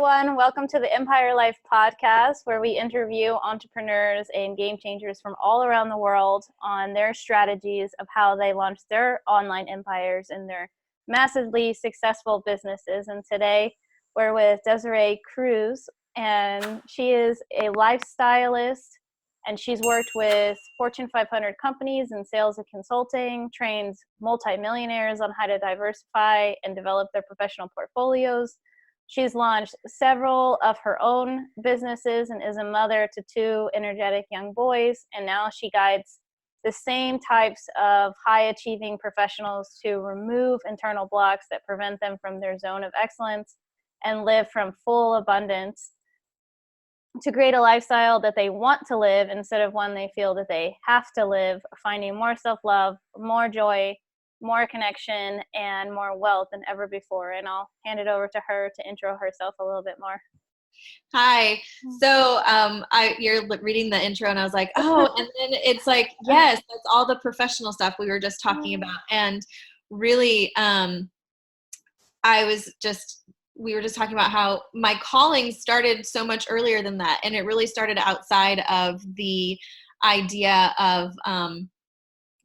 everyone. Welcome to the Empire Life podcast, where we interview entrepreneurs and game changers from all around the world on their strategies of how they launch their online empires and their massively successful businesses. And today we're with Deseere Cruz, and she is a lifestylist, and she's worked with Fortune 500 companies in sales and consulting, trained multimillionaires on how to diversify and develop their professional portfolios. She's launched several of her own businesses and is a mother to two energetic young boys. And now she guides the same types of high-achieving professionals to remove internal blocks that prevent them from their zone of excellence and live from full abundance, to create a lifestyle that they want to live instead of one they feel that they have to live, finding more self-love, more joy, more connection, and more wealth than ever before. And I'll hand it over to her to intro herself a little bit more. Hi. So you're reading the intro and I was like, oh, and then it's like, yes, that's all the professional stuff we were just talking about. And really, we were just talking about how my calling started so much earlier than that. And it really started outside of the idea of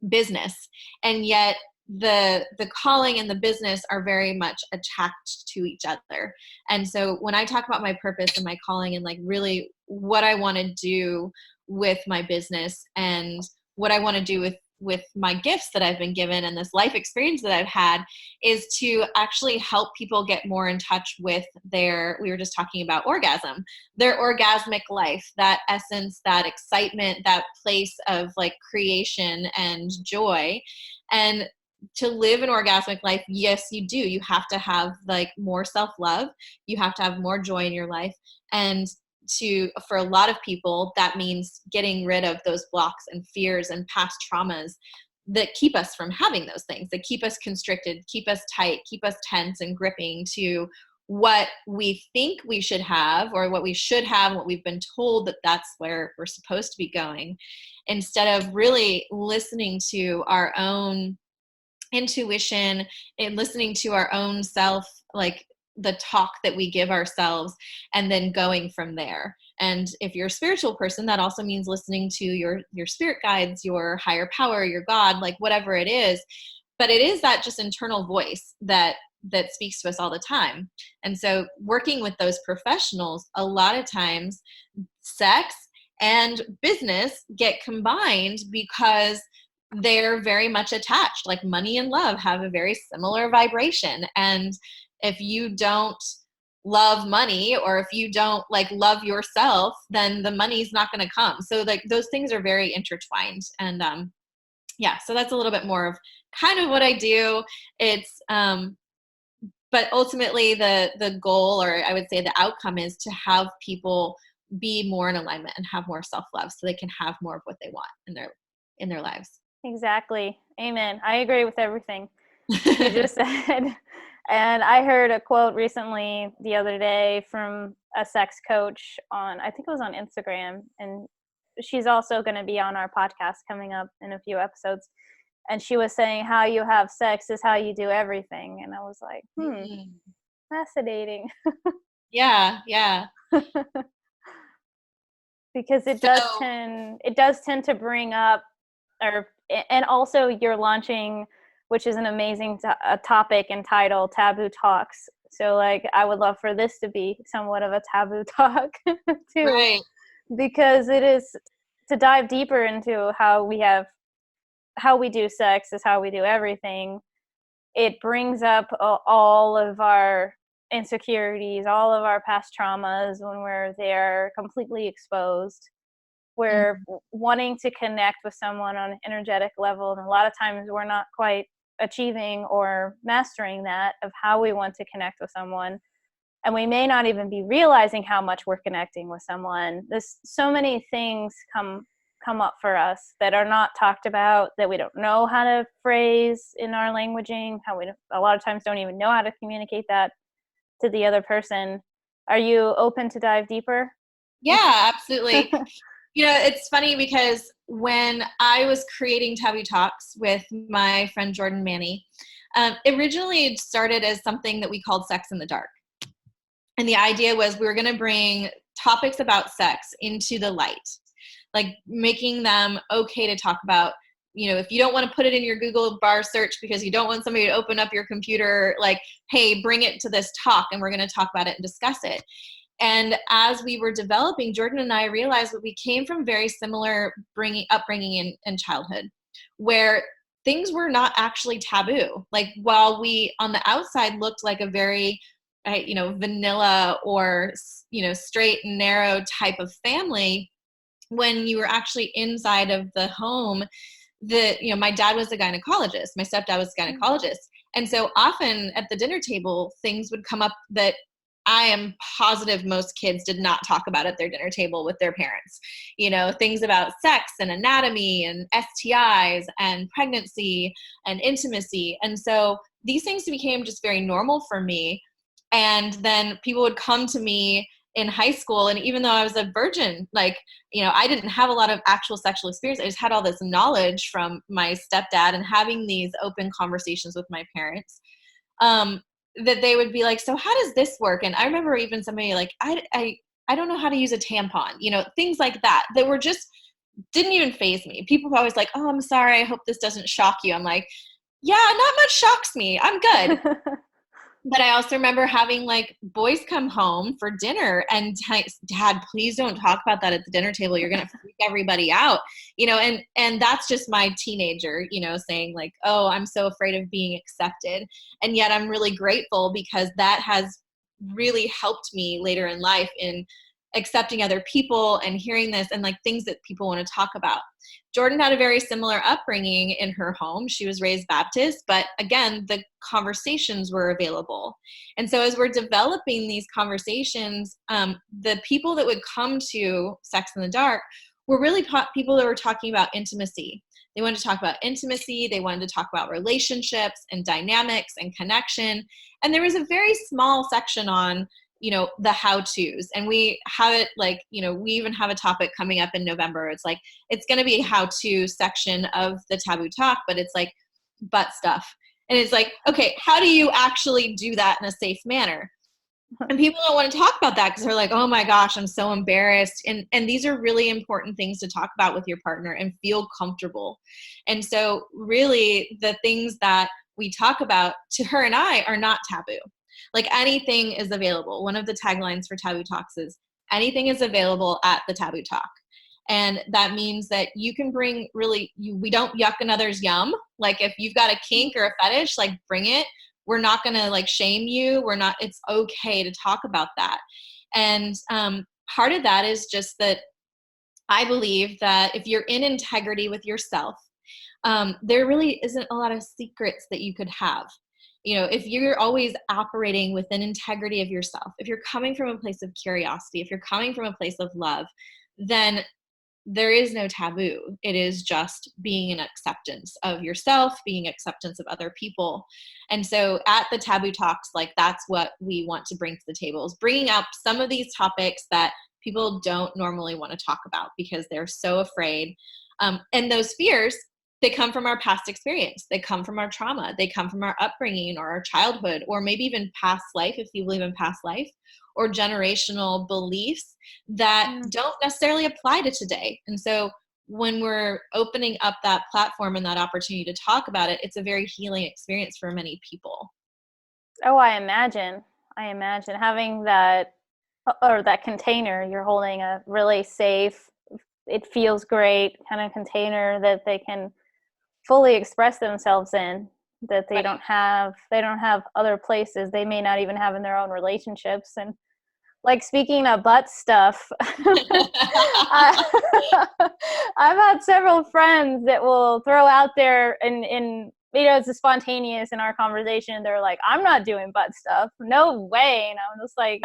business. And yet the calling and the business are very much attached to each other. And so when I talk about my purpose and my calling and like really what I want to do with my business and what I want to do with my gifts that I've been given and this life experience that I've had is to actually help people get more in touch with we were just talking about orgasm, their orgasmic life, that essence, that excitement, that place of like creation and joy. And to live an orgasmic life, yes, you do. You have to have like more self-love. You have to have more joy in your life. And for a lot of people, that means getting rid of those blocks and fears and past traumas that keep us from having those things, that keep us constricted, keep us tight, keep us tense and gripping to what we think we should have or what we should have, what we've been told that that's where we're supposed to be going, instead of really listening to our own intuition and listening to our own self, like the talk that we give ourselves, and then going from there. And if you're a spiritual person, that also means listening to your spirit guides, your higher power, your God, like whatever it is. But it is that just internal voice that speaks to us all the time. And so working with those professionals, a lot of times sex and business get combined because they're very much attached. Like money and love have a very similar vibration. And if you don't love money, or if you don't like love yourself, then the money's not going to come. So like those things are very intertwined. And so that's a little bit more of kind of what I do. It's but ultimately the goal, or I would say the outcome, is to have people be more in alignment and have more self-love so they can have more of what they want in their lives. Exactly. Amen. I agree with everything you just said. And I heard a quote recently the other day from a sex coach I think it was on Instagram, and she's also going to be on our podcast coming up in a few episodes. And she was saying how you have sex is how you do everything. And I was like, fascinating. Yeah. Because it does tend to bring up, and also you're launching, which is an amazing topic and title, Taboo Talks. So like, I would love for this to be somewhat of a taboo talk too, right? Because it is to dive deeper into how we do sex is how we do everything. It brings up all of our insecurities, all of our past traumas when we're there completely exposed. We're wanting to connect with someone on an energetic level, and a lot of times we're not quite achieving or mastering that of how we want to connect with someone, and we may not even be realizing how much we're connecting with someone. There's so many things come up for us that are not talked about, that we don't know how to phrase in our languaging, a lot of times don't even know how to communicate that to the other person. Are you open to dive deeper? Yeah, absolutely. It's funny because when I was creating Taboo Talks with my friend Jordan Manny, originally it started as something that we called Sex in the Dark. And the idea was we were going to bring topics about sex into the light, like making them okay to talk about. If you don't want to put it in your Google bar search because you don't want somebody to open up your computer, like, hey, bring it to this talk and we're going to talk about it and discuss it. And as we were developing, Jordan and I realized that we came from very similar upbringing in childhood, where things were not actually taboo. Like, while we on the outside looked like a very vanilla or straight and narrow type of family, when you were actually inside of the home, my dad was a gynecologist, my stepdad was a gynecologist. And so often at the dinner table, things would come up that I am positive most kids did not talk about at their dinner table with their parents. Things about sex and anatomy and STIs and pregnancy and intimacy. And so these things became just very normal for me. And then people would come to me in high school, and even though I was a virgin, I didn't have a lot of actual sexual experience. I just had all this knowledge from my stepdad and having these open conversations with my parents, that they would be like, so how does this work? And I remember even somebody like, I don't know how to use a tampon, things like that were just didn't even faze me. People were always like, oh, I'm sorry, I hope this doesn't shock you. I'm like, yeah, not much shocks me. I'm good. But I also remember having like boys come home for dinner and Dad, please don't talk about that at the dinner table. You're going to freak everybody out, and that's just my teenager, saying like, oh, I'm so afraid of being accepted. And yet I'm really grateful because that has really helped me later in life in accepting other people and hearing this and like things that people want to talk about. Jordan had a very similar upbringing in her home. She was raised Baptist, but again, the conversations were available. And so as we're developing these conversations, the people that would come to Sex in the Dark were really people that were talking about intimacy. They wanted to talk about intimacy. They wanted to talk about relationships and dynamics and connection. And there was a very small section on the how-tos. And we have it like, we even have a topic coming up in November. It's like, it's going to be a how-to section of the Taboo Talk, but it's like butt stuff. And it's like, okay, how do you actually do that in a safe manner? And people don't want to talk about that because they're like, oh my gosh, I'm so embarrassed. And these are really important things to talk about with your partner and feel comfortable. And so really the things that we talk about to her and I are not taboo. Like anything is available. One of the taglines for Taboo Talks is anything is available at the Taboo Talk. And that means that you can bring we don't yuck another's yum. Like if you've got a kink or a fetish, like bring it. We're not going to like shame you. It's okay to talk about that. And part of that is just that I believe that if you're in integrity with yourself, there really isn't a lot of secrets that you could have. If you're always operating within integrity of yourself, if you're coming from a place of curiosity, if you're coming from a place of love, then there is no taboo. It is just being an acceptance of yourself, being acceptance of other people. And so at the Taboo Talks, like that's what we want to bring to the table, is bringing up some of these topics that people don't normally want to talk about because they're so afraid. And those fears, they come from our past experience. They come from our trauma. They come from our upbringing or our childhood, or maybe even past life, if you believe in past life, or generational beliefs that don't necessarily apply to today. And so when we're opening up that platform and that opportunity to talk about it, it's a very healing experience for many people. Oh, I imagine having that, or that container, you're holding a really safe, it feels great kind of container that they can fully express themselves in, that they don't have other places they may not even have in their own relationships. And like, speaking of butt stuff, I've had several friends that will throw out there and it's spontaneous in our conversation. They're like, I'm not doing butt stuff. No way. And I'm just like,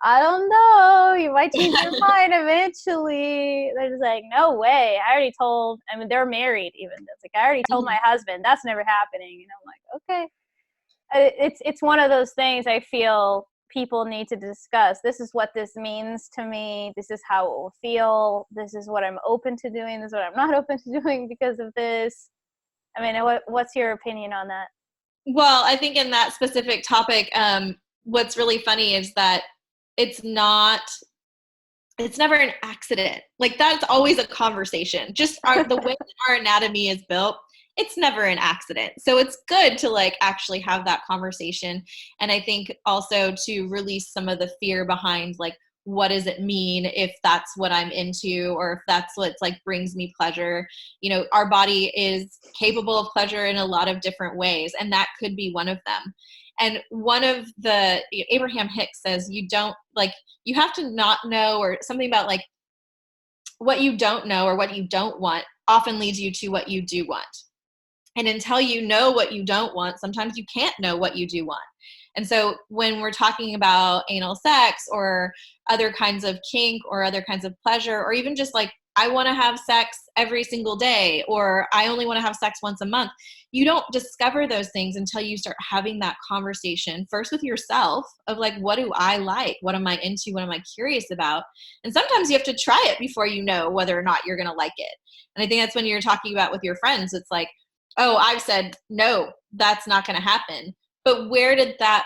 I don't know. You might change your mind eventually. They're just like, no way. They're married even. It's like, I already told my husband that's never happening. And I'm like, okay. It's one of those things I feel people need to discuss. This is what this means to me. This is how it will feel. This is what I'm open to doing. This is what I'm not open to doing because of this. I mean, what's your opinion on that? Well, I think in that specific topic, what's really funny is that it's not, it's never an accident. Like that's always a conversation. Just the way that our anatomy is built, it's never an accident. So it's good to like actually have that conversation. And I think also to release some of the fear behind like, what does it mean if that's what I'm into, or if that's what's like brings me pleasure? You know, our body is capable of pleasure in a lot of different ways, and that could be one of them. And one of the, Abraham Hicks says, you don't like, you have to not know, or something about like what you don't know or what you don't want often leads you to what you do want. And until you know what you don't want, sometimes you can't know what you do want. And so when we're talking about anal sex or other kinds of kink or other kinds of pleasure, or even just like, I want to have sex every single day, or I only want to have sex once a month, you don't discover those things until you start having that conversation first with yourself of like, what do I like? What am I into? What am I curious about? And sometimes you have to try it before you know whether or not you're going to like it. And I think that's when you're talking about with your friends, it's like, oh, I've said, no, that's not going to happen. But where did that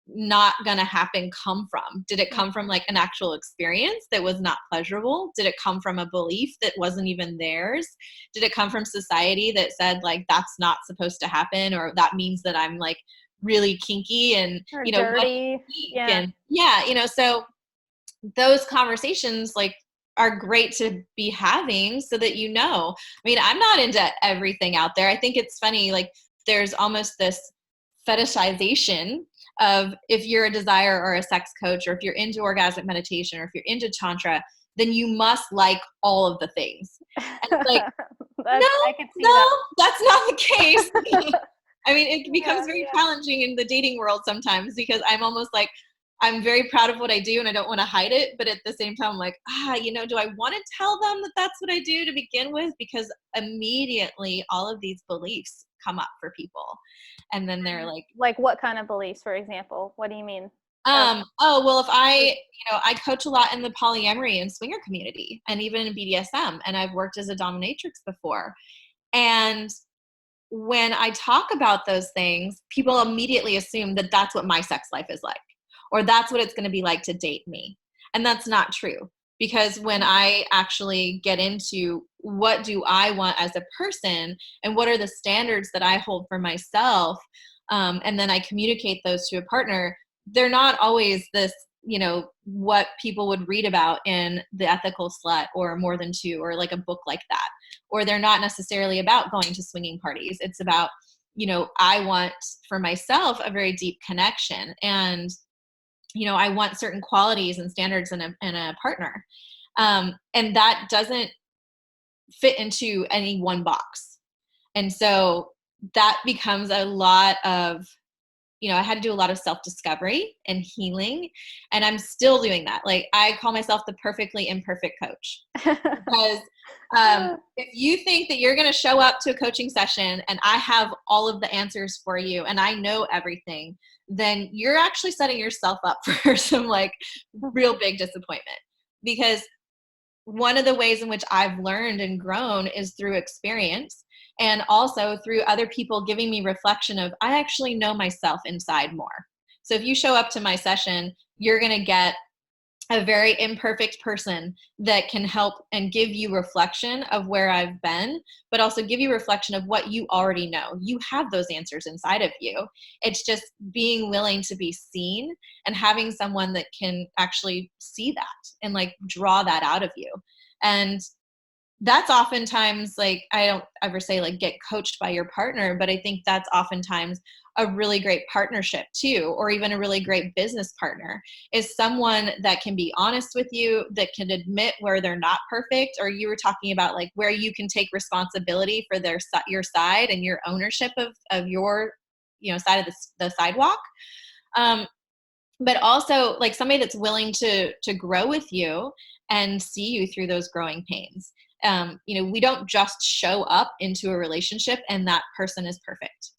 not going to happen come from? Did it come from like an actual experience that was not pleasurable? Did it come from a belief that wasn't even theirs? Did it come from society that said like, that's not supposed to happen, or that means that I'm like really kinky and, Or you know, what dirty. Yeah. and yeah, you know, so those conversations like are great to be having so that, you know, I mean, I'm not into everything out there. I think it's funny, like there's almost this fetishization of, if you're a desire or a sex coach, or if you're into orgasmic meditation, or if you're into tantra, then you must like all of the things. And it's like, I could see no, that. that's not the case. I mean, it becomes Yeah, very yeah. challenging in the dating world sometimes, because I'm almost like, I'm very proud of what I do and I don't want to hide it. But at the same time, I'm like, you know, do I want to tell them that that's what I do to begin with? Because immediately all of these beliefs come up for people. And then they're Like what kind of beliefs, for example? What do you mean? oh, well, if I coach a lot in the polyamory and swinger community, and even in BDSM, and I've worked as a dominatrix before. And when I talk about those things, people immediately assume that that's what my sex life is like, or that's what it's going to be like to date me. And that's not true. Because when I actually get into what do I want as a person, and what are the standards that I hold for myself, and then I communicate those to a partner, they're not always this, you know, what people would read about in The Ethical Slut or More Than Two, or like a book like that. Or they're not necessarily about going to swinging parties. It's about, you know, I want for myself a very deep connection, and, you know, I want certain qualities and standards in a partner. And that doesn't fit into any one box. And so that becomes a lot of, you know, I had to do a lot of self-discovery and healing, and I'm still doing that. Like, I call myself the perfectly imperfect coach, because if you think that you're going to show up to a coaching session and I have all of the answers for you and I know everything, then you're actually setting yourself up for some like real big disappointment. Because one of the ways in which I've learned and grown is through experience, and also through other people giving me reflection of, I actually know myself inside more. So if you show up to my session, you're going to get a very imperfect person that can help and give you reflection of where I've been, but also give you reflection of what you already know. You have those answers inside of you. It's just being willing to be seen and having someone that can actually see that and like draw that out of you. And that's oftentimes, like, I don't ever say like get coached by your partner, but I think that's oftentimes a really great partnership too, or even a really great business partner, is someone that can be honest with you, that can admit where they're not perfect. Or you were talking about like where you can take responsibility for your side and your ownership of your, you know, side of the sidewalk. But also like somebody that's willing to grow with you and see you through those growing pains. You know, we don't just show up into a relationship and that person is perfect.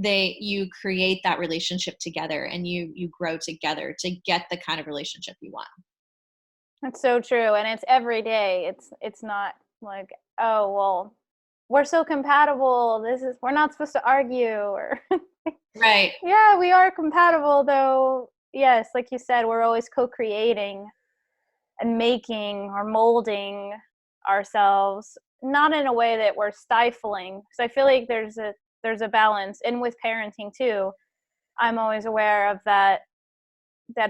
You create that relationship together, and you grow together to get the kind of relationship you want. That's so true, and it's every day. It's not like, oh well, we're so compatible. We're not supposed to argue, or Right. yeah, we are compatible though. yes, like you said, we're always co-creating and making or molding ourselves, not in a way that we're stifling. So I feel like there's a balance, and with parenting too, I'm always aware of that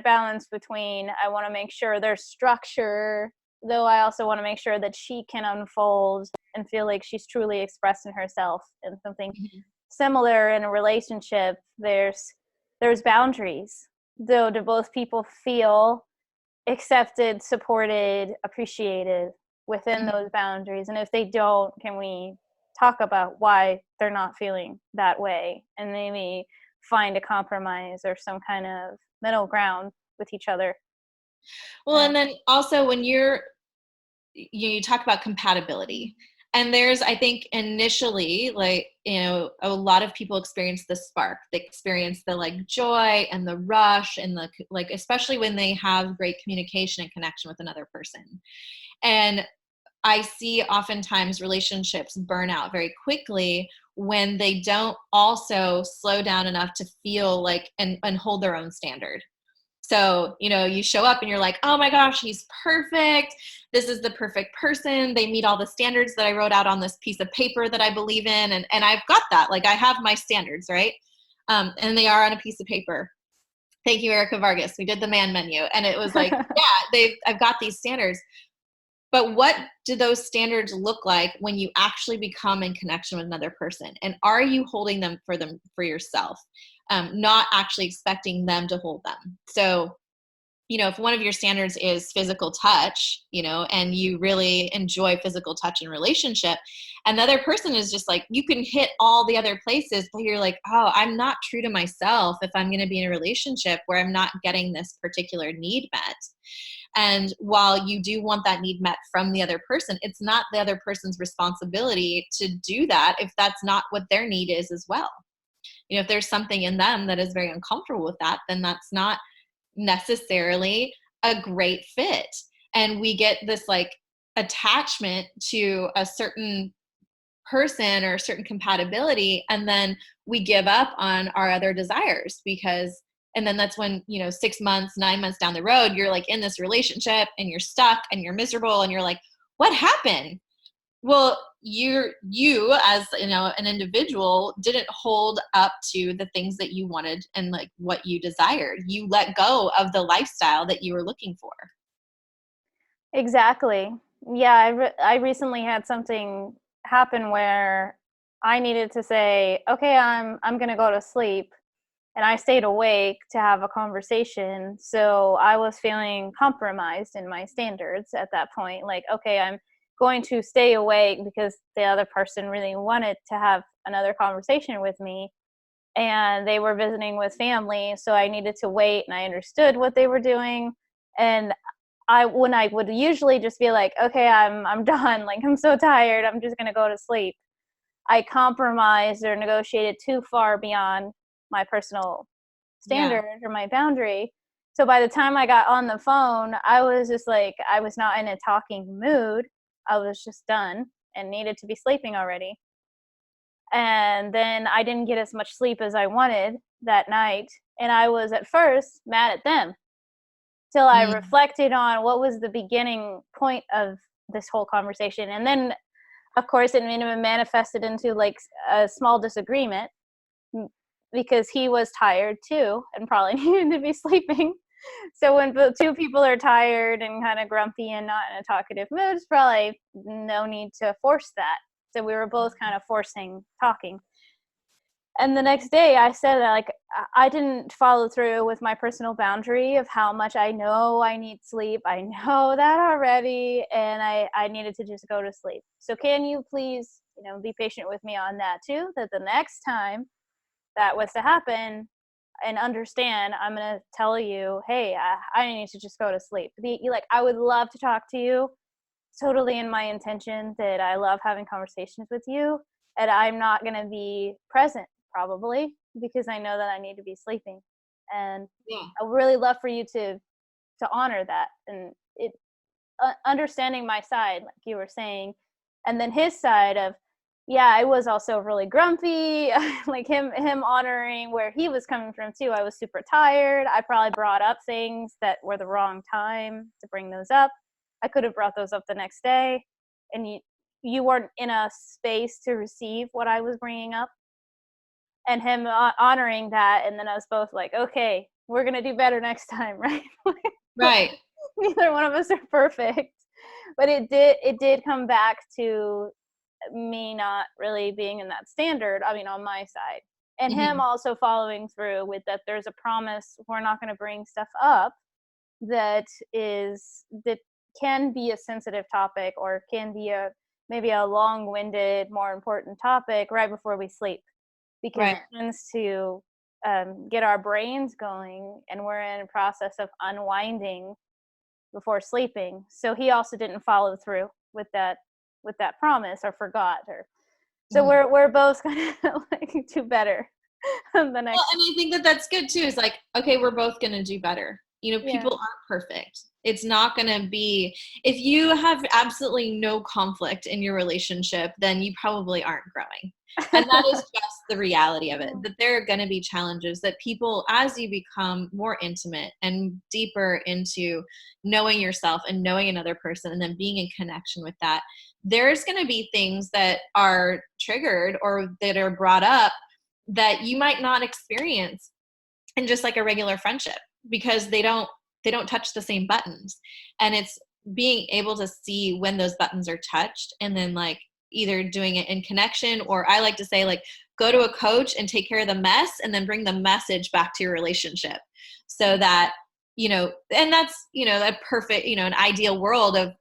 balance between, I want to make sure there's structure, though I also want to make sure that she can unfold and feel like she's truly expressing herself. And something Mhm. similar in a relationship, there's boundaries. Though, do both people feel accepted, supported, appreciated within Mhm. those boundaries? And if they don't, can we talk about why they're not feeling that way and maybe find a compromise or some kind of middle ground with each other? Well, Uh, and then also when you talk about compatibility, and there's, I think, initially, like, a lot of people experience the spark, they experience the like joy and the rush and the like, especially when they have great communication and connection with another person. And I see oftentimes relationships burn out very quickly when they don't also slow down enough to feel like and hold their own standard. So, you show up and you're like, oh my gosh, he's perfect. This is the perfect person. They meet all the standards that I wrote out on this piece of paper that I believe in. And I've got that. Like, I have my standards, right? And they are on a piece of paper. Thank you, Erica Vargas. We did the man menu. And it was like, yeah, I've got these standards. But what do those standards look like when you actually become in connection with another person? And are you holding them for yourself? Not actually expecting them to hold them. So, if one of your standards is physical touch, and you really enjoy physical touch in relationship, another person is just like, you can hit all the other places, but you're like, oh, I'm not true to myself if I'm going to be in a relationship where I'm not getting this particular need met. And while you do want that need met from the other person, it's not the other person's responsibility to do that if that's not what their need is as well. If there's something in them that is very uncomfortable with that, then that's not necessarily a great fit. And we get this like attachment to a certain person or a certain compatibility, and then we give up on our other desires because, and then that's when, 6 months, 9 months down the road, you're like in this relationship and you're stuck and you're miserable and you're like, what happened? Well, you as an individual didn't hold up to the things that you wanted and like what you desired. You let go of the lifestyle that you were looking for. exactly. Yeah, I recently had something happen where I needed to say, okay, I'm gonna go to sleep, and I stayed awake to have a conversation. So I was feeling compromised in my standards at that point. Like, okay, I'm going to stay awake because the other person really wanted to have another conversation with me, and they were visiting with family. So I needed to wait, and I understood what they were doing. And when I would usually just be like, okay, I'm done. Like, I'm so tired. I'm just going to go to sleep. I compromised or negotiated too far beyond my personal Yeah. standard or my boundary. So by the time I got on the phone, I was just like, I was not in a talking mood. I was just done and needed to be sleeping already. And then I didn't get as much sleep as I wanted that night. And I was at first mad at them till I Mm. reflected on what was the beginning point of this whole conversation. And then, of course, it manifested into like a small disagreement because he was tired too and probably needed to be sleeping. So when the two people are tired and kind of grumpy and not in a talkative mood, it's probably no need to force that. So we were both kind of forcing talking. And the next day I said that, like, I didn't follow through with my personal boundary of how much I know I need sleep. I know that already, and I needed to just go to sleep. So can you please, be patient with me on that too, that the next time that was to happen, and understand, I'm gonna tell you, hey, I need to just go to sleep. Like, I would love to talk to you, totally in my intention that I love having conversations with you, and I'm not gonna be present probably because I know that I need to be sleeping. And Yeah. I would really love for you to honor that, and it understanding my side, like you were saying, and then his side of, yeah, I was also really grumpy. Like him honoring where he was coming from too. I was super tired. I probably brought up things that were the wrong time to bring those up. I could have brought those up the next day, and you weren't in a space to receive what I was bringing up. And him honoring that, and then us both like, okay, we're gonna do better next time, right? Right. Neither one of us are perfect, but it did come back to me not really being in that standard, I mean, on my side. And him Hmm. also following through with that there's a promise we're not going to bring stuff up that can be a sensitive topic or can be a maybe a long-winded, more important topic right before we sleep because it Right. tends to get our brains going and we're in a process of unwinding before sleeping. So he also didn't follow through with that promise or forgot or so Mhm. we're both gonna like do better the Well, next and I think that that's good too. Is like, okay, we're both going to do better. You know, yeah. people aren't perfect. It's not going to be, if you have absolutely no conflict in your relationship, then you probably aren't growing. And that is just the reality of it, that there are going to be challenges that people, as you become more intimate and deeper into knowing yourself and knowing another person and then being in connection with that, there's going to be things that are triggered or that are brought up that you might not experience in just like a regular friendship because they don't touch the same buttons. And it's being able to see when those buttons are touched and then like either doing it in connection, or I like to say like go to a coach and take care of the mess and then bring the message back to your relationship so that and that's a perfect, an ideal world of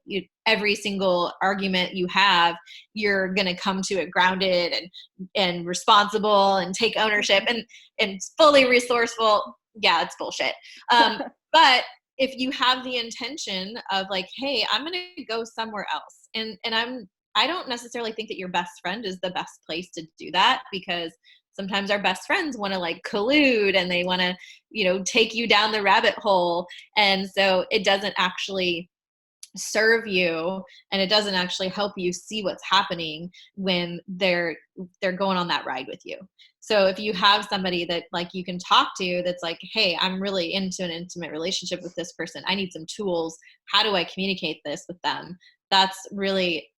every single argument you have, you're going to come to it grounded and responsible and take ownership and fully resourceful. Yeah, it's bullshit. But if you have the intention of like, hey, I'm going to go somewhere else, and I don't necessarily think that your best friend is the best place to do that, because sometimes our best friends want to like collude and they want to, take you down the rabbit hole. And so it doesn't actually serve you, and it doesn't actually help you see what's happening when they're going on that ride with you. So if you have somebody that like you can talk to that's like, hey, I'm really into an intimate relationship with this person, I need some tools, how do I communicate this with them, that's really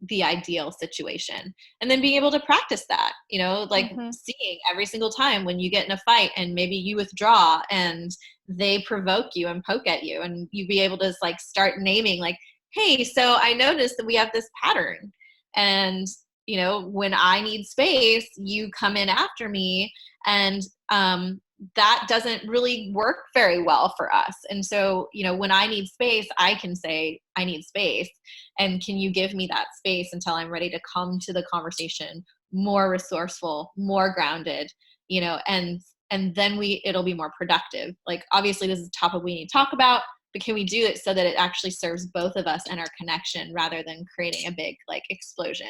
the ideal situation. And then being able to practice that, like Mm-hmm. seeing every single time when you get in a fight and maybe you withdraw and they provoke you and poke at you, and you be able to like start naming like, hey, so I noticed that we have this pattern, and when I need space you come in after me, and that doesn't really work very well for us. And so when I need space, I can say I need space, and can you give me that space until I'm ready to come to the conversation more resourceful, more grounded, and then it'll be more productive. Like obviously this is a topic we need to talk about, but can we do it so that it actually serves both of us and our connection rather than creating a big like explosion?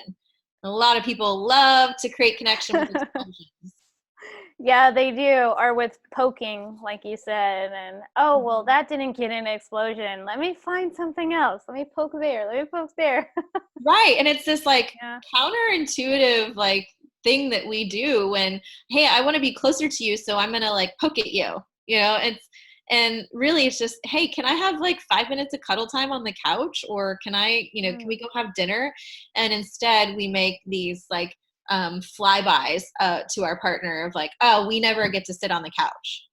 A lot of people love to create connection with explosions. Yeah, they do, or with poking like you said, and oh well Mhm. that didn't get an explosion, let me find something else, let me poke there, let me poke there. Right. And it's this like Yeah. counterintuitive like thing that we do when, hey, I want to be closer to you, so I'm gonna like poke at you. And really it's just, hey, can I have like 5 minutes of cuddle time on the couch? Or can we go have dinner? And instead we make these like flybys to our partner of like, oh, we never get to sit on the couch.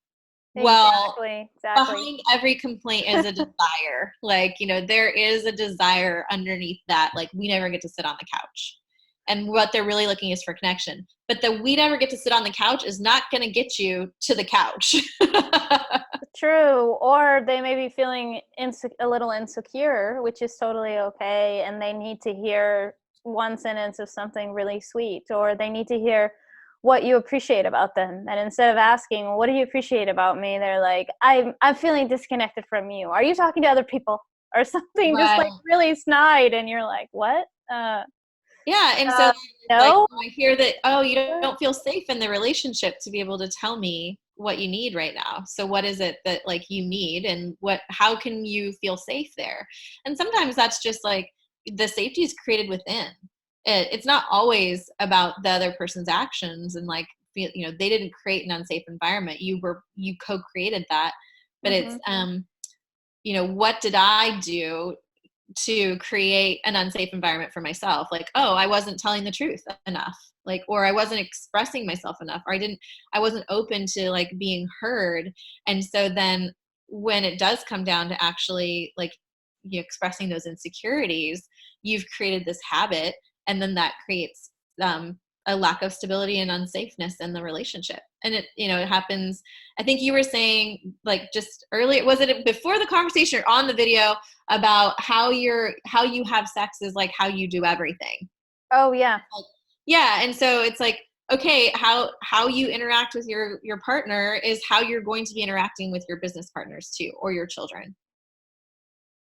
Well, Exactly. behind every complaint is a desire. Like, there is a desire underneath that. Like, we never get to sit on the couch. And what they're really looking is for connection. But the we never get to sit on the couch is not going to get you to the couch. True, or they may be feeling a little insecure, which is totally okay, and they need to hear one sentence of something really sweet, or they need to hear what you appreciate about them. And instead of asking, well, "What do you appreciate about me?" they're like, "I'm feeling disconnected from you. Are you talking to other people?" Or something just like Right. really snide, and you're like, "What? Yeah. And so, Uh, like, no." when I hear that, oh, you don't feel safe in the relationship to be able to tell me what you need right now. So what is it that like you need, and how can you feel safe there? And sometimes that's just like the safety is created within. it's not always about the other person's actions and like, you know, they didn't create an unsafe environment. You co-created that, but it's, you know, what did I do to create an unsafe environment for myself? Like, oh, I wasn't telling the truth enough, like, or I wasn't expressing myself enough, or I wasn't open to like being heard. And so then when it does come down to actually like you expressing those insecurities, you've created this habit, and then that creates a lack of stability and unsafeness in the relationship. And it, you know, it happens. I think you were saying like just earlier, was it before the conversation or on the video, about how you have sex is like how you do everything. Oh yeah. Like, yeah. And so it's like, okay, how you interact with your partner is how you're going to be interacting with your business partners too, or your children.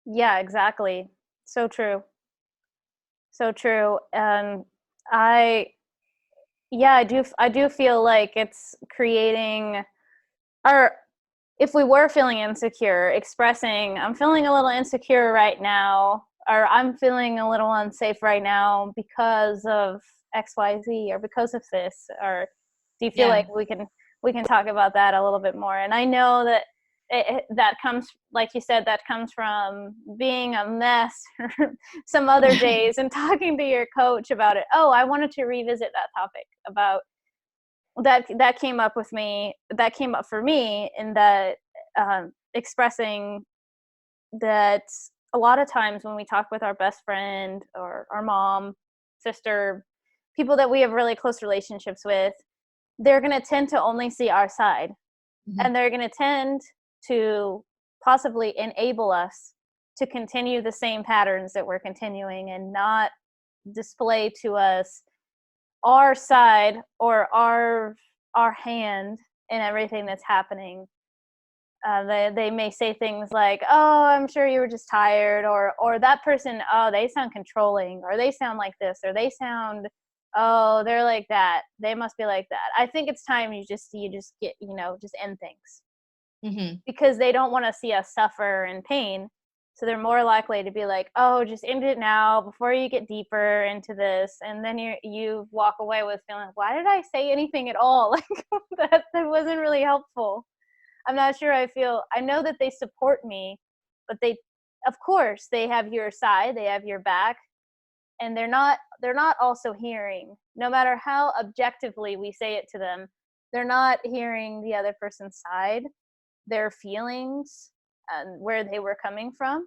Yeah, exactly. So true. So true. And I yeah, I do feel like it's creating, or if we were feeling insecure, expressing, I'm feeling a little insecure right now, or I'm feeling a little unsafe right now because of XYZ or because of this, or do you feel Yeah. like we can talk about that a little bit more? And I know that that comes, like you said, that comes from being a mess some other days and talking to your coach about it. Oh, I wanted to revisit that topic about that came up with me, that came up for me, in that expressing that a lot of times when we talk with our best friend or our mom, sister, people that we have really close relationships with, they're going to tend to only see our side, Mm-hmm. and they're going to tend to possibly enable us to continue the same patterns that we're continuing and not display to us our side or our hand in everything that's happening. They may say things like, "Oh, I'm sure you were just tired," or that person, "Oh, they sound controlling," or "They sound like this," or "They sound, oh, they're like that. They must be like that." I think it's time you just get, you know, just end things, Mm-hmm. because they don't want to see us suffer and pain. So they're more likely to be like, "Oh, just end it now before you get deeper into this," and then you walk away with feeling, "Why did I say anything at all?" Like that wasn't really helpful. I'm not sure I know that they support me, but of course, they have your side, they have your back, and they're not also hearing, no matter how objectively we say it to them, they're not hearing the other person's side, their feelings, and where they were coming from.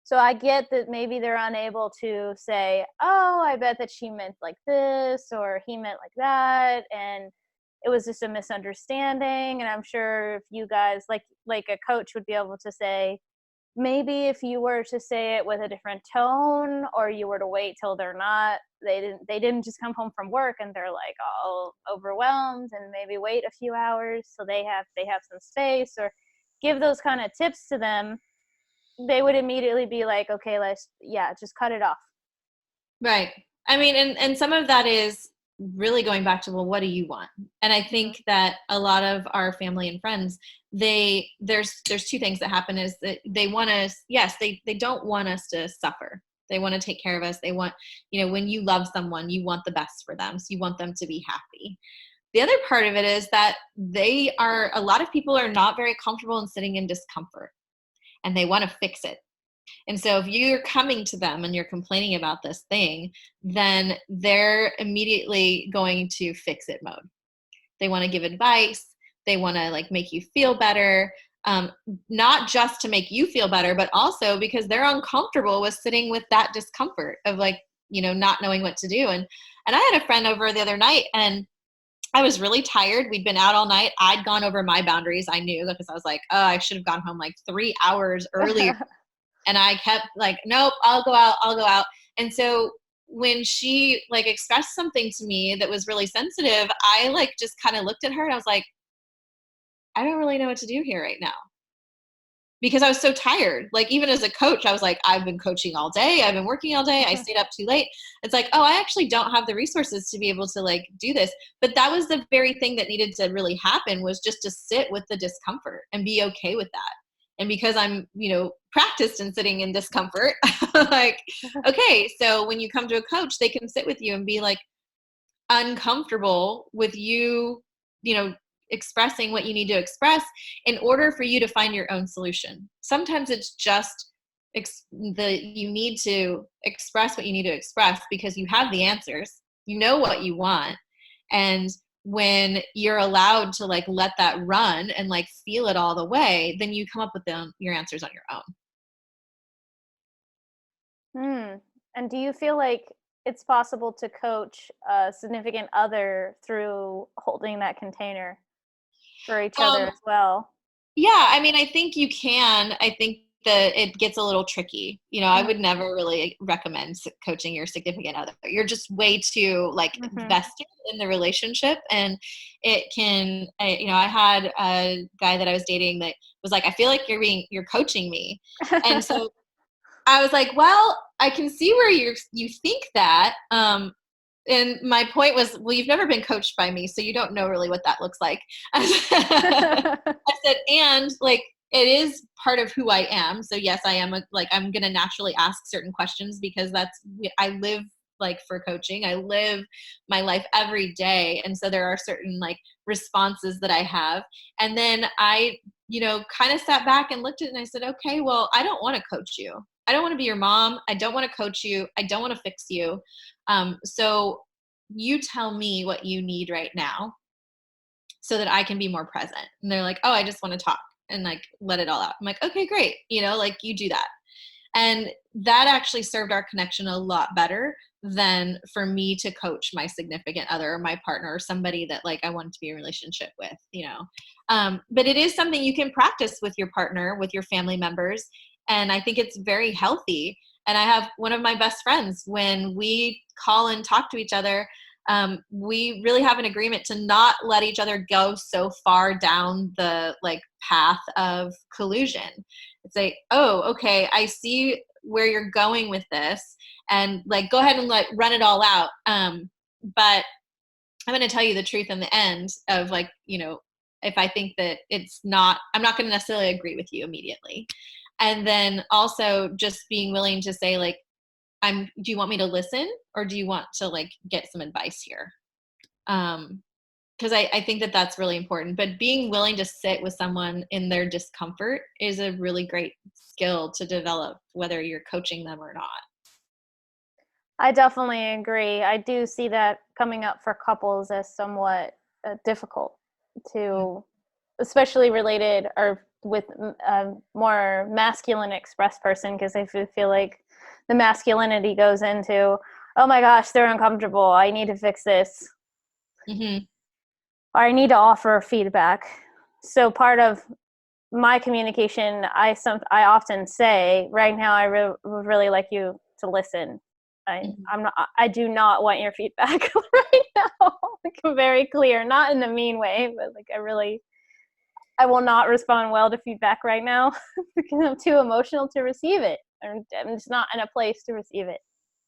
So I get that maybe they're unable to say, "Oh, I bet that she meant like this or he meant like that, and it was just a misunderstanding." And I'm sure if you guys, like a coach would be able to say, maybe if you were to say it with a different tone, or you were to wait till they didn't just come home from work and they're like all overwhelmed, and maybe wait a few hours so they have some space, or give those kind of tips to them, they would immediately be like, "Okay, just cut it off." Right. I mean, and some of that is really going back to, well, what do you want? And I Mm-hmm. think that a lot of our family and friends, there's two things that happen, is that they want us, yes, they don't want us to suffer. They want to take care of us. They want, you know, when you love someone, you want the best for them. So you want them to be happy. The other part of it is that a lot of people are not very comfortable in sitting in discomfort, and they want to fix it. And so if you're coming to them and you're complaining about this thing, then they're immediately going to fix it mode. They want to give advice. They want to like make you feel better. Not just to make you feel better, but also because they're uncomfortable with sitting with that discomfort of like, you know, not knowing what to do. And I had a friend over the other night, and I was really tired. We'd been out all night. I'd gone over my boundaries. I knew, because I was like, oh, I should have gone home like 3 hours earlier. And I kept like, nope, I'll go out. I'll go out. And so when she like expressed something to me that was really sensitive, I like just kind of looked at her and I was like, I don't really know what to do here right now, because I was so tired. Like, even as a coach, I was like, I've been coaching all day. I've been working all day. I stayed up too late. It's like, oh, I actually don't have the resources to be able to like do this. But that was the very thing that needed to really happen, was just to sit with the discomfort and be okay with that. And because I'm, practiced in sitting in discomfort, like, okay, so when you come to a coach, they can sit with you and be like uncomfortable with you, expressing what you need to express in order for you to find your own solution. Sometimes it's just you need to express what you need to express because you have the answers, you know what you want. And when you're allowed to like let that run and like feel it all the way, then you come up with your answers on your own. And do you feel like it's possible to coach a significant other through holding that container for each other Um, as well? Yeah, I mean, I think you can. I think that it gets a little tricky. I Mm, would never really recommend coaching your significant other. You're just way too like mhm. vested in the relationship, and it can. I had a guy that I was dating that was like, "I feel like you're coaching me," and so I was like, "Well, I can see where you think that." And my point was, well, you've never been coached by me, so you don't know really what that looks like. I said, and like, it is part of who I am. So yes, I am I'm going to naturally ask certain questions because I live like for coaching. I live my life every day. And so there are certain like responses that I have. And then I, kind of sat back and looked at it and I said, okay, well, I don't want to coach you. I don't want to be your mom. I don't want to coach you. I don't want to fix you. So you tell me what you need right now so that I can be more present. And they're like, oh, I just want to talk and like let it all out. I'm like, okay, great. Like you do that. And that actually served our connection a lot better than for me to coach my significant other or my partner or somebody that like I wanted to be in a relationship with. But it is something you can practice with your partner, with your family members. And I think it's very healthy. And I have one of my best friends, when we call and talk to each other, we really have an agreement to not let each other go so far down the like path of collusion. It's like, oh, okay, I see where you're going with this, and like go ahead and like run it all out. But I'm going to tell you the truth in the end of like, if I think that I'm not going to necessarily agree with you immediately. And then also just being willing to say like, do you want me to listen or do you want to like get some advice here? Because I think that that's really important. But being willing to sit with someone in their discomfort is a really great skill to develop, whether you're coaching them or not. I definitely agree. I do see that coming up for couples as somewhat difficult to, especially related or with a more masculine expressed person, because I feel like the masculinity goes into, oh my gosh, they're uncomfortable. I need to fix this. Mm-hmm. Or I need to offer feedback. So part of my communication, I often say, right now, I would really like you to listen. Mm-hmm. I do not want your feedback right now. Like, I'm very clear, not in a mean way, but like I will not respond well to feedback right now because I'm too emotional to receive it. I'm just not in a place to receive it,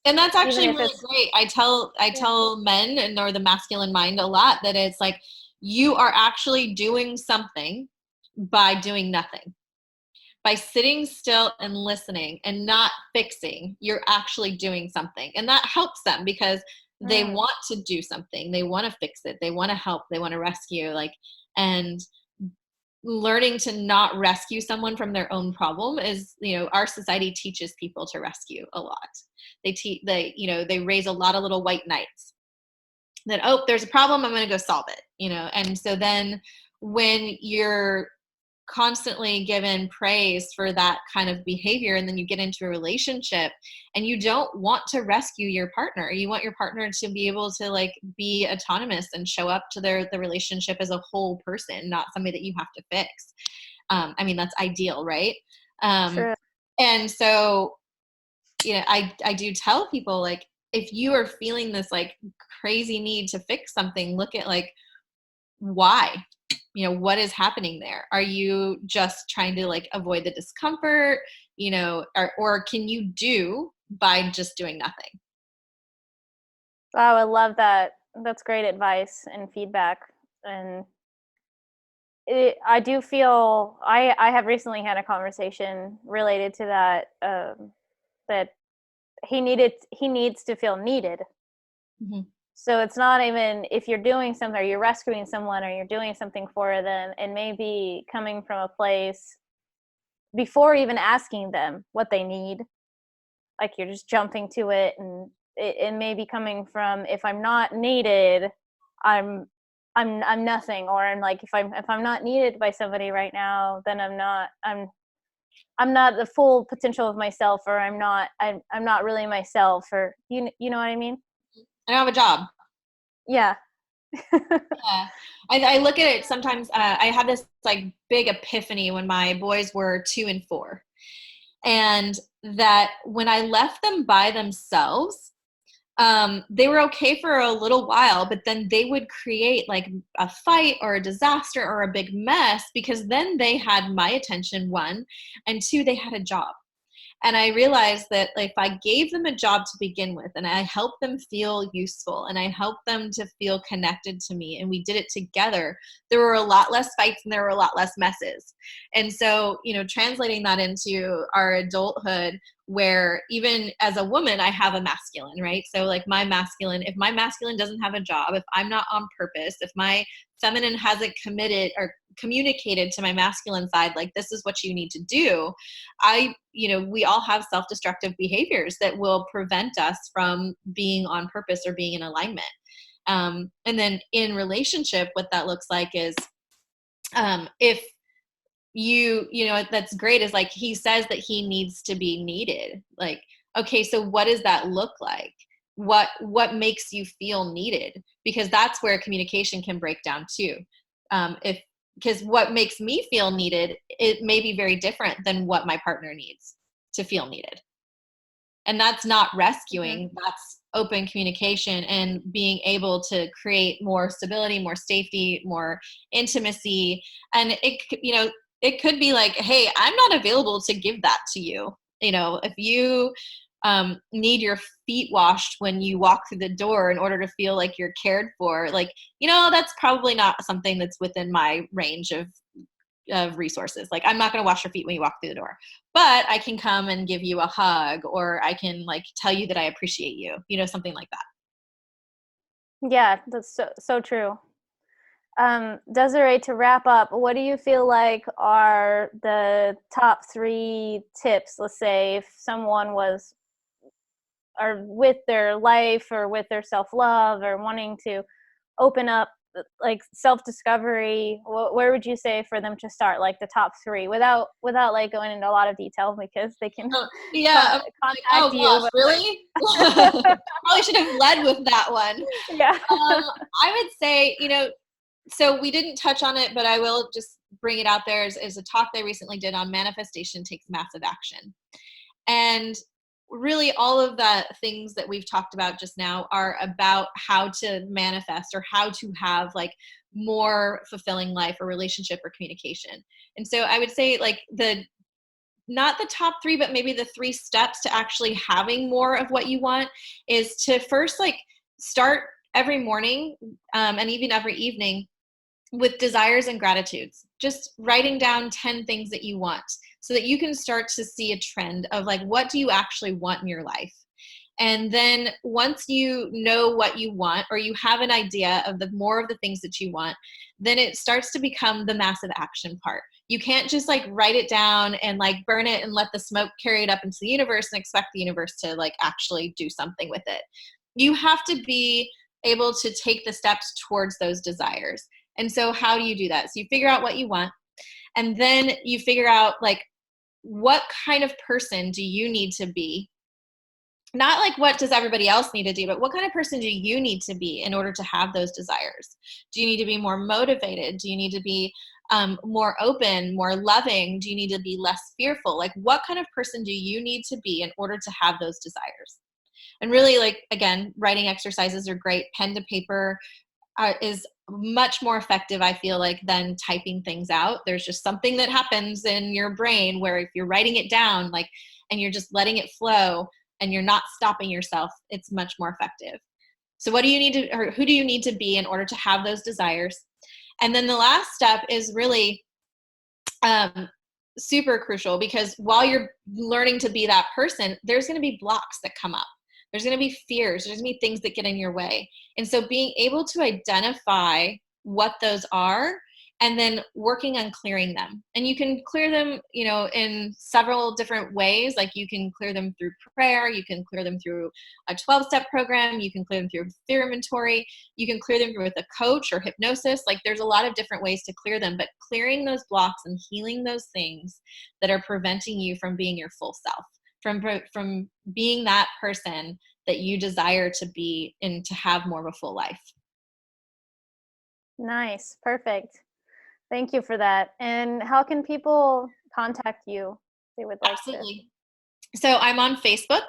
And that's even actually if really it's great. I yeah. tell men and or the masculine mind a lot that it's like you are actually doing something by doing nothing. By sitting still and listening and not fixing, you're actually doing something. And that helps them because they Mm, want to do something. They want to fix it. They want to help. They want to rescue. And learning to not rescue someone from their own problem is, our society teaches people to rescue a lot. They raise a lot of little white knights that, oh, there's a problem, I'm going to go solve it. And so then when you're constantly given praise for that kind of behavior, and then you get into a relationship and you don't want to rescue your partner, you want your partner to be able to like be autonomous and show up to the relationship as a whole person, not somebody that you have to fix. I mean, that's ideal, right? um, true. and so I do tell people, like, if you are feeling this like crazy need to fix something, look at like why. What is happening there? Are you just trying to like avoid the discomfort, or can you do by just doing nothing? Wow, I love that. That's great advice and feedback. And I do feel I have recently had a conversation related to that, that he needs to feel needed. Mm-hmm. So it's not even if you're doing something or you're rescuing someone or you're doing something for them, it may be coming from a place before even asking them what they need. Like you're just jumping to it, and it may be coming from, if I'm not needed, I'm I'm nothing, or I'm like, if I'm not needed by somebody right now, then I'm not the full potential of myself, or I'm not really myself, or you know what I mean? I don't have a job. Yeah. Yeah. I look at it sometimes. I had this like big epiphany when my boys were 2 and 4. And that when I left them by themselves, they were okay for a little while, but then they would create like a fight or a disaster or a big mess, because then they had my attention, one, and two, they had a job. And I realized that if I gave them a job to begin with, and I helped them feel useful, and I helped them to feel connected to me, and we did it together, there were a lot less fights and there were a lot less messes. And so, translating that into our adulthood, where even as a woman, I have a masculine, right? So like my masculine, if my masculine doesn't have a job, if I'm not on purpose, if my feminine hasn't committed or communicated to my masculine side, like, this is what you need to do, we all have self-destructive behaviors that will prevent us from being on purpose or being in alignment. And then in relationship, what that looks like is, if that's great, is like, he says that he needs to be needed. Like, okay, so what does that look like? What makes you feel needed? Because that's where communication can break down too. If Because what makes me feel needed, it may be very different than what my partner needs to feel needed. And that's not rescuing, Mm-hmm. that's open communication and being able to create more stability, more safety, more intimacy. And it could be like, hey, I'm not available to give that to you. If you need your feet washed when you walk through the door in order to feel like you're cared for, like, that's probably not something that's within my range of resources. Like, I'm not going to wash your feet when you walk through the door, but I can come and give you a hug, or I can like tell you that I appreciate you, something like that. Yeah, that's so true. Desiree, to wrap up, what do you feel like are the top 3 tips? Let's say if someone was, or with their life or with their self-love or wanting to open up, like self-discovery, where would you say for them to start, like the top 3, without like going into a lot of detail, because they can Oh, yeah. Like, contact oh you, gosh, but really? Probably should have led with that one. yeah. I would say, so we didn't touch on it, but I will just bring it out there as a talk they recently did on manifestation takes massive action. And really, all of the things that we've talked about just now are about how to manifest, or how to have like more fulfilling life or relationship or communication. And so I would say, like, not the top 3, but maybe the 3 steps to actually having more of what you want is to first, like, start every morning, and even every evening, with desires and gratitudes, just writing down 10 things that you want, so that you can start to see a trend of like, what do you actually want in your life? And then once you know what you want, or you have an idea of the more of the things that you want, then it starts to become the massive action part. You can't just like write it down and like burn it and let the smoke carry it up into the universe and expect the universe to like actually do something with it. You have to be able to take the steps towards those desires. And so how do you do that? So you figure out what you want, and then you figure out like, what kind of person do you need to be? Not like, what does everybody else need to do, but what kind of person do you need to be in order to have those desires? Do you need to be more motivated? Do you need to be more open, more loving? Do you need to be less fearful? Like, what kind of person do you need to be in order to have those desires? And really, like, again, writing exercises are great. Pen to paper is much more effective, I feel like, than typing things out. There's just something that happens in your brain where if you're writing it down, like, and you're just letting it flow and you're not stopping yourself, it's much more effective. So what do you need to, or who do you need to be in order to have those desires? And then the last step is really super crucial, because while you're learning to be that person, there's going to be blocks that come up. There's going to be fears. There's going to be things that get in your way. And so being able to identify what those are and then working on clearing them. And you can clear them, you know, in several different ways. Like you can clear them through prayer. You can clear them through a 12-step program. You can clear them through fear inventory. You can clear them with a coach or hypnosis. Like there's a lot of different ways to clear them, but clearing those blocks and healing those things that are preventing you from being your full self, from being that person that you desire to be and to have more of a full life. Nice. Perfect. Thank you for that. And how can people contact you if they would like Absolutely. So I'm on Facebook,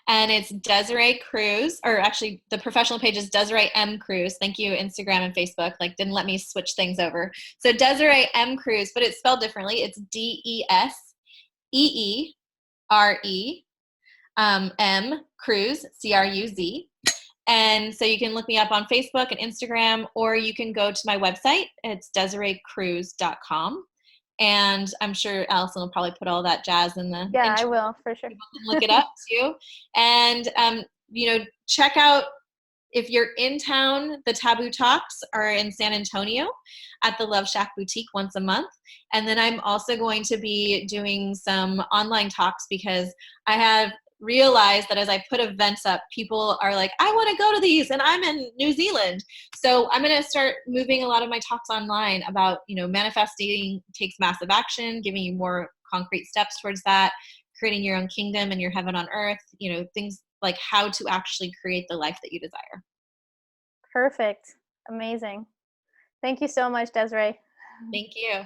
and it's Deseere Cruz, or actually the professional page is Deseere M Cruz. Thank you, Instagram and Facebook. Like didn't let me switch things over. So Deseere M Cruz, but it's spelled differently. It's Deseere M Cruz, Cruz. And so you can look me up on Facebook and Instagram, or you can go to my website. It's DeseereCruz.com. And I'm sure Allison will probably put all that jazz in the Yeah, intro. I will, for sure. People can look it up too. And, you know, check out, if you're in town, the Taboo Talks are in San Antonio at the Love Shack Boutique once a month. And then I'm also going to be doing some online talks, because I have realized that as I put events up, people are like, I want to go to these, and I'm in New Zealand. So I'm going to start moving a lot of my talks online about, you know, manifesting takes massive action, giving you more concrete steps towards that, creating your own kingdom and your heaven on earth, you know, things like how to actually create the life that you desire. Perfect. Amazing. Thank you so much, Deseere. Thank you.